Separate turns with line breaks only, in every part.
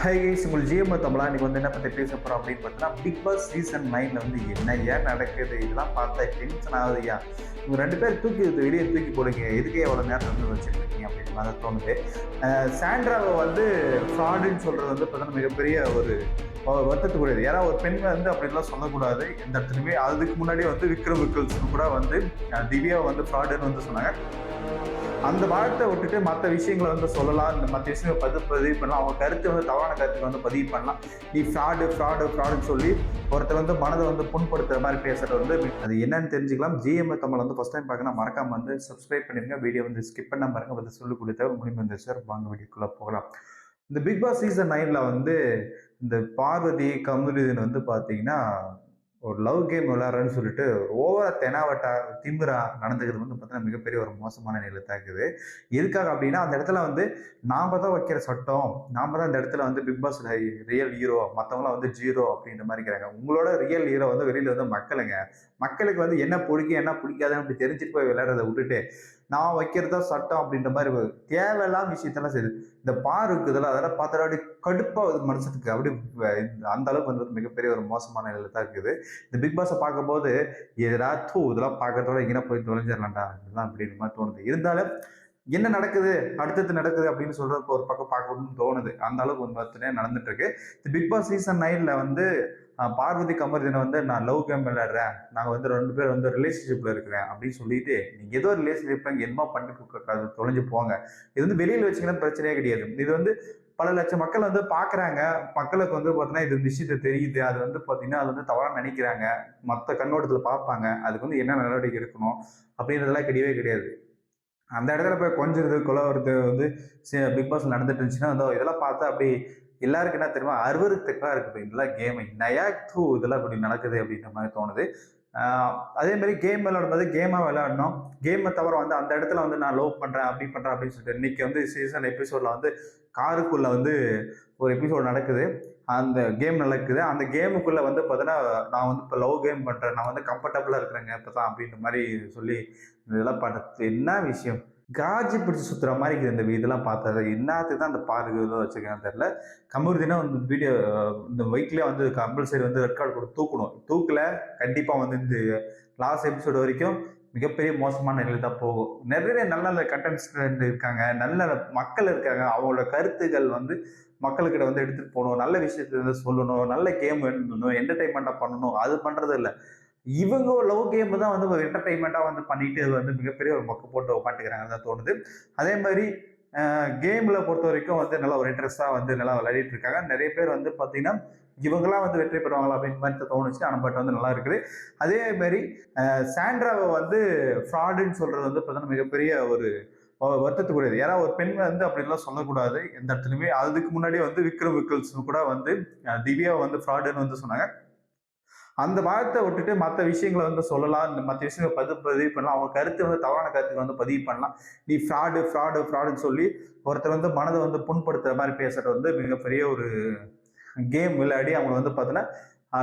Hi guys, உங்கள் GM தமிழா இன்னைக்கு வந்து என்ன பற்றி பேச போகிறோம் அப்படின்னு பார்த்தீங்கன்னா, பிக் பாஸ் சீசன் 9 வந்து என்ன ஏன் நடக்குது, இதெல்லாம் பார்த்தா டென்ஷன் ஆகுதுயா. இவங்க 2 பேர் வெளியே தூக்கி போடுங்க, எதுக்கே எவ்வளோ நேரம் வந்து வச்சுட்டு இருக்கீங்க அப்படின்னு மாதிரி தோணுது. சாண்ட்ராவை வந்து ஃப்ராடுன்னு சொல்கிறது வந்து பார்த்தீங்கன்னா மிகப்பெரிய ஒரு வருத்தத்துக்குரியது. ஏன்னா ஒரு பெண் வந்து அப்படிலாம் சொல்லக்கூடாது எந்த இடத்துலையுமே. அதுக்கு முன்னாடியே வந்து விக்ரம் விக்கல்ஸ்னு கூட வந்து திவ்யாவை வந்து ஃப்ராடுன்னு வந்து சொன்னாங்க. அந்த வார்த்தை விட்டுட்டு மற்ற விஷயங்களை வந்து சொல்லலாம், இந்த மற்ற விஷயங்களை பதிவு பண்ணலாம், அவங்க கருத்து வந்து தவறான கருத்துக்கு வந்து பதிவு பண்ணலாம். நீ ஃப்ராடுன்னு சொல்லி ஒருத்தர் வந்து மனதை வந்து புண்படுத்துற மாதிரி பேசுறது வந்து அது என்னன்னு தெரிஞ்சுக்கலாம். ஜிஎம் தமிழ் வந்து ஃபர்ஸ்ட் டைம் பார்க்கணும், மறக்காம வந்து சப்ஸ்கிரைப் பண்ணிருங்க. வீடியோ வந்து ஸ்கிப் பண்ண பாருங்க, வந்து சொல்லி கொடுத்த முடியும் வந்து சார். வாங்க வீடியோக்குள்ள போகலாம். இந்த பிக் பாஸ் சீசன் 9ல வந்து இந்த பார்வதி கமருதீன் வந்து பார்த்தீங்கன்னா ஒரு லவ் கேம் விளையாடுறேன்னு சொல்லிட்டு ஓவரா தெனாவட்டா திமிரா நடந்துக்கிறது வந்து பார்த்தீங்கன்னா மிகப்பெரிய ஒரு மோசமான நிலை தாக்குது. எதுக்காக அப்படின்னா, அந்த இடத்துல வந்து நாம தான் வைக்கிற சட்டம், நாம தான் இந்த இடத்துல வந்து பிக் பாஸ் ரியல் ஹீரோ, மற்றவங்களாம் வந்து ஜீரோ அப்படின்ற மாதிரி இருக்கிறாங்க. உங்களோட ரியல் ஹீரோ வந்து வெளியில வந்து மக்களுங்க. மக்களுக்கு வந்து என்ன பிடிக்கும் என்ன பிடிக்காதுன்னு அப்படி தெரிஞ்சுட்டு போய் விளையாடுறதை விட்டுட்டு நான் வைக்கிறதா சட்டம் அப்படின்ற மாதிரி தேவையில்லாம விஷயத்தெல்லாம் செய்யுது. இந்த இருக்குதுல்ல, அதெல்லாம் பார்த்தாடி கடுப்பாகுது மனசுக்கு. அப்படி அந்த அளவுக்கு வந்து மிகப்பெரிய ஒரு மோசமான நிலையில தான் இருக்குது. இந்த பிக் பாஸை பார்க்கும்போது இதெல்லாம் பார்க்கறதோட எங்கன்னா போய் தொலைஞ்சிடலாம்டா இதெல்லாம் அப்படின்ற மாதிரி தோணுது. இருந்தாலும் என்ன நடக்குது அடுத்தது நடக்குது அப்படின்னு சொல்றது ஒரு பக்கம் பார்க்கணும்னு தோணுது. அந்த அளவுக்கு வந்து பார்த்தீங்கன்னா நடந்துட்டு இருக்கு. இந்த பிக் பாஸ் சீசன் 9ல வந்து பார்வதி கமர்தீனை வந்து நான் லவ் கேம் விளையாடுறேன், நாங்கள் வந்து 2 பேர் வந்து ரிலேஷன்ஷிப்ல இருக்கிறேன் அப்படின்னு சொல்லிட்டு நீங்க ஏதோ ரிலேஷன்ஷிப் என்னமா பண்ணிட்டு தொலைஞ்சு போங்க. இது வந்து வெளியில வச்சுங்கன்னா பிரச்சனையே கிடையாது. இது வந்து பல லட்சம் மக்கள் வந்து பாக்குறாங்க. மக்களுக்கு வந்து பாத்தீங்கன்னா இது விஷயத்த தெரியுது. அது வந்து பாத்தீங்கன்னா அது வந்து தவறா நினைக்கிறாங்க, மற்ற கண்ணோட்டத்துல பார்ப்பாங்க. அதுக்கு வந்து என்ன நடவடிக்கை எடுக்கணும் அப்படின்றதெல்லாம் கிடையவே கிடையாது. அந்த இடத்துல போய் கொஞ்சிறது கொலை வருது வந்து பிக் பாஸ் நடந்துட்டு இருந்துச்சுன்னா இதெல்லாம் பார்த்தா அப்படி எல்லாருக்கும் என்ன தெரியுமா, அருவருக்கா இருக்குது. இதெல்லாம் கேம் நயா இதெல்லாம் இப்படி நடக்குது அப்படின்ற மாதிரி தோணுது. அதே மாதிரி கேம் விளையாடும்போது கேமா விளையாடணும். கேமை தவிர வந்து அந்த இடத்துல வந்து நான் லவ் பண்றேன் அப்படின்னு சொல்லிட்டு இன்னைக்கு வந்து சீசன் எபிசோட்ல வந்து காருக்குள்ள வந்து ஒரு எபிசோட் நடக்குது. அந்த கேம் நடக்குது. அந்த கேமுக்குள்ள வந்து பார்த்தீங்கன்னா நான் வந்து இப்போ லவ் கேம் பண்றேன், நான் வந்து கம்ஃபர்டபுளா இருக்கிறேங்க இப்பதான் அப்படின்ற மாதிரி சொல்லி இதெல்லாம் பண்ணுறது என்ன விஷயம். காஜி பிடிச்சி சுத்துற மாதிரி இருக்குது இந்த இதெல்லாம் பார்த்தது. என்னத்துக்கு தான் அந்த இதெல்லாம் வச்சிருக்கான்னு தெரியல. கமருதீனா வந்து வீடியோ இந்த பைக்லேயே வந்து கம்பல்சரி வந்து ரெட் கார்டு கொடுத்து தூக்கணும். தூக்கல கண்டிப்பா வந்து இந்த லாஸ்ட் எபிசோடு வரைக்கும் மிகப்பெரிய மோசமான நிலையில் தான் போகும். நிறைய நல்ல நல்ல கண்டென்ட் இருக்காங்க, நல்ல நல்ல மக்கள் இருக்காங்க. அவங்களோட கருத்துக்கள் வந்து மக்கள்கிட்ட வந்து எடுத்துட்டு போகணும், நல்ல விஷயத்த வந்து சொல்லணும், நல்ல கேம் வேணும், என்டர்டைன்மெண்ட்டாக பண்ணணும். அது பண்றது இல்லை. இவங்க லவ் கேம் தான் வந்து ஒரு என்டர்டைன்மெண்ட்டா வந்து பண்ணிட்டு வந்து மிகப்பெரிய ஒரு மொக்க போட்டு உட்காந்துக்கிறாங்கன்னு தான் தோணுது. அதே மாதிரி கேம்ல பொறுத்த வரைக்கும் வந்து நல்லா ஒரு இன்ட்ரெஸ்டா வந்து நல்லா விளையாடிட்டு இருக்காங்க. நிறைய பேர் வந்து பார்த்தீங்கன்னா இவங்கெல்லாம் வந்து வெற்றி பெறுவாங்களா அப்படின்னு மாதிரி தோணுச்சு. ஆனால் பட் வந்து நல்லா இருக்குது. அதே மாதிரி சாண்ட்ராவை வந்து ஃப்ராடுன்னு சொல்றது வந்து பார்த்தீங்கன்னா மிகப்பெரிய ஒரு வருத்தத்துக்குரியது. ஏன்னா ஒரு பெண் வந்து அப்படிலாம் சொல்லக்கூடாது எந்த இடத்துலையுமே. அதுக்கு முன்னாடியே வந்து விக்ரம் விக்கல்ஸ் கூட வந்து திவ்யாவை வந்து ஃப்ராடுன்னு வந்து சொன்னாங்க. அந்த வார்த்தை விட்டுட்டு மற்ற விஷயங்களை வந்து சொல்லலாம், இந்த மற்ற விஷயங்களை பதிவு பண்ணலாம், அவங்க கருத்து வந்து தவறான கருத்துக்கு வந்து பதிவு பண்ணலாம். நீ ஃப்ராடுன்னு சொல்லி ஒருத்தர் வந்து மனதை வந்து புண்படுத்துற மாதிரி பேசுறது வந்து மிகப்பெரிய ஒரு கேம் விளையாடி அவங்க வந்து பார்த்தீங்கன்னா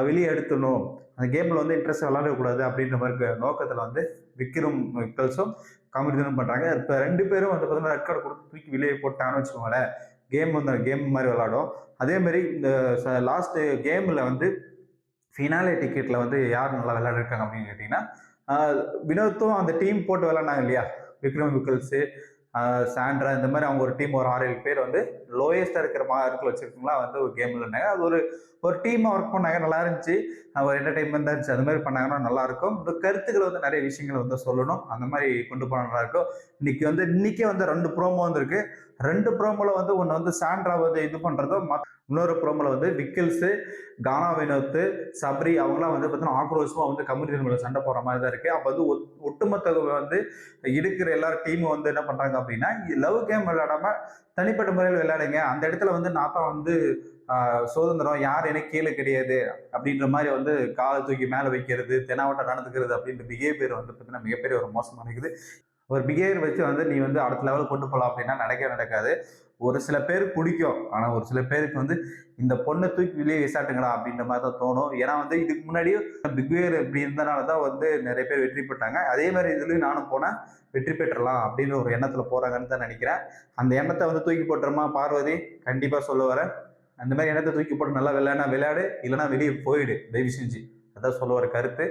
வெளியே எடுத்துடணும், அந்த கேம்ல வந்து இன்ட்ரெஸ்ட் விளையாடக்கூடாது அப்படின்ற மாதிரி நோக்கத்தில் வந்து விக்ரம் விக்கல்ஸும் கமருதீனும் பண்றாங்க. இப்போ 2 பேரும் வந்து பார்த்தீங்கன்னா ரெட் கார்டு கொடுத்து தூக்கி வெளியே போட்டாங்கன்னு வச்சுக்கோங்களேன். கேம் வந்து கேம் மாதிரி விளையாடும். அதே மாதிரி இந்த லாஸ்ட் கேம்ல வந்து ஃபினாலே டிக்கெட்ல வந்து யார் நல்லா விளையாடிருக்காங்க அப்படின்னு கேட்டீங்கன்னா, வினோத்தும் அந்த டீம் போட்டு விளையாடினாங்க இல்லையா, விக்ரம் விக்கல்ஸு, சாண்ட்ரா, இந்த மாதிரி அவங்க ஒரு டீம் ஒரு 6-7 பேர் வந்து லோயஸ்டா இருக்கிற மார்க்கில் வச்சிருக்கவங்களா வந்து ஒரு கேம்ல இருந்தாங்க. அது ஒரு ஒரு டீமா ஒர்க் பண்ணாங்க, நல்லா இருந்துச்சு. ஒரு என்டர்டைன்மெண்ட் இருந்துச்சு. அது மாதிரி பண்ணாங்கன்னா நல்லா இருக்கும். இந்த கருத்துக்கள் வந்து நிறைய விஷயங்களை வந்து சொல்லணும், அந்த மாதிரி கொண்டு போனா நல்லா இருக்கும். இன்னைக்கே வந்து 2 ப்ரோமோ வந்திருக்கு. 2 ப்ரோமோல வந்து ஒன்று வந்து சாண்ட்ரா வந்து இது பண்றதும், இன்னொரு ப்ரோமோல வந்து விக்கில்ஸ், கானா வினோத், சபரி அவங்களாம் வந்து பார்த்தீங்கன்னா ஆக்ரோஷமா வந்து கமருதீன் மேல சண்டை போடுற மாதிரி தான் இருக்கு. அப்போ வந்து ஒட்டுமொத்த வந்து இருக்கிற எல்லாரும் டீமும் வந்து என்ன பண்றாங்க அப்படின்னா, லவ் கேம் விளையாடாம தனிப்பட்ட முறையில் விளையாடுங்க. அந்த இடத்துல வந்து நான் தான் வந்து சுதந்திரம், யார் எனக்கு கீழே கிடையாது அப்படின்ற மாதிரி வந்து காலை தூக்கி மேலே வைக்கிறது, தெனாவட்டம் நடந்துக்கிறது அப்படின்ற பிஹேவியர் வந்து பார்த்தீங்கன்னா மிகப்பெரிய ஒரு மோசமாக இருக்குது. ஒரு பிஹேவியர் வச்சு வந்து நீ வந்து அடுத்த லெவலுக்கு கொண்டு போகலாம் அப்படின்னா நடக்காது. ஒரு சில பேருக்கு பிடிக்கும், ஆனா ஒரு சில பேருக்கு வந்து இந்த பொண்ணை தூக்கி வெளியே விசாட்டுங்களா அப்படின்ற மாதிரி தான் தோணும். ஏன்னா வந்து இதுக்கு முன்னாடியும் பிஹேவியர் இப்படி இருந்தனால தான் வந்து நிறைய பேர் வெற்றி பெற்றாங்க. அதே மாதிரி இதுலயும் நானும் போனேன், வெற்றி பெற்றலாம் அப்படின்னு ஒரு எண்ணத்துல போறாங்கன்னு தான் நினைக்கிறேன். அந்த எண்ணத்தை வந்து தூக்கி போட்டுறமா பார்வதி, கண்டிப்பா சொல்ல வரேன். அந்த மாதிரி எண்ணத்தை தூக்கி போட்டு நல்லா விளையாடு, இல்லைன்னா வெளியே போயிடு தயவு செஞ்சு. அதான் சொல்ல வர கருத்து.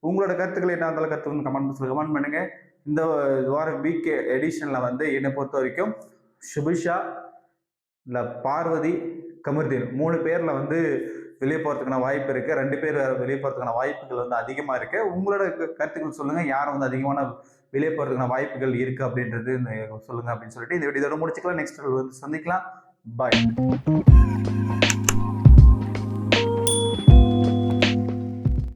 உங்களோட கருத்துக்களை என்ன இருந்தாலும் கருத்து கமெண்ட் பாக்ஸில் கமெண்ட் பண்ணுங்க. இந்த வாரம் வீக் எடிஷன்ல வந்து என்னை பொறுத்த வரைக்கும் சுபிஷா இல்லை பார்வதி கமருதீன் 3 பேர்ல வந்து வெளியே போகிறதுக்கான வாய்ப்பு இருக்குது. 2 பேர் வெளியே போகிறதுக்கான வாய்ப்புகள் வந்து அதிகமாக இருக்குது. உங்களோட கருத்துக்கள் சொல்லுங்கள், யார் வந்து அதிகமான வெளியே போகிறதுக்கான வாய்ப்புகள் இருக்குது அப்படின்றது சொல்லுங்கள் அப்படின்னு சொல்லிட்டு இந்த வீடியோட முடிச்சுக்கலாம். நெக்ஸ்ட் வந்து சந்திக்கலாம். பாய்.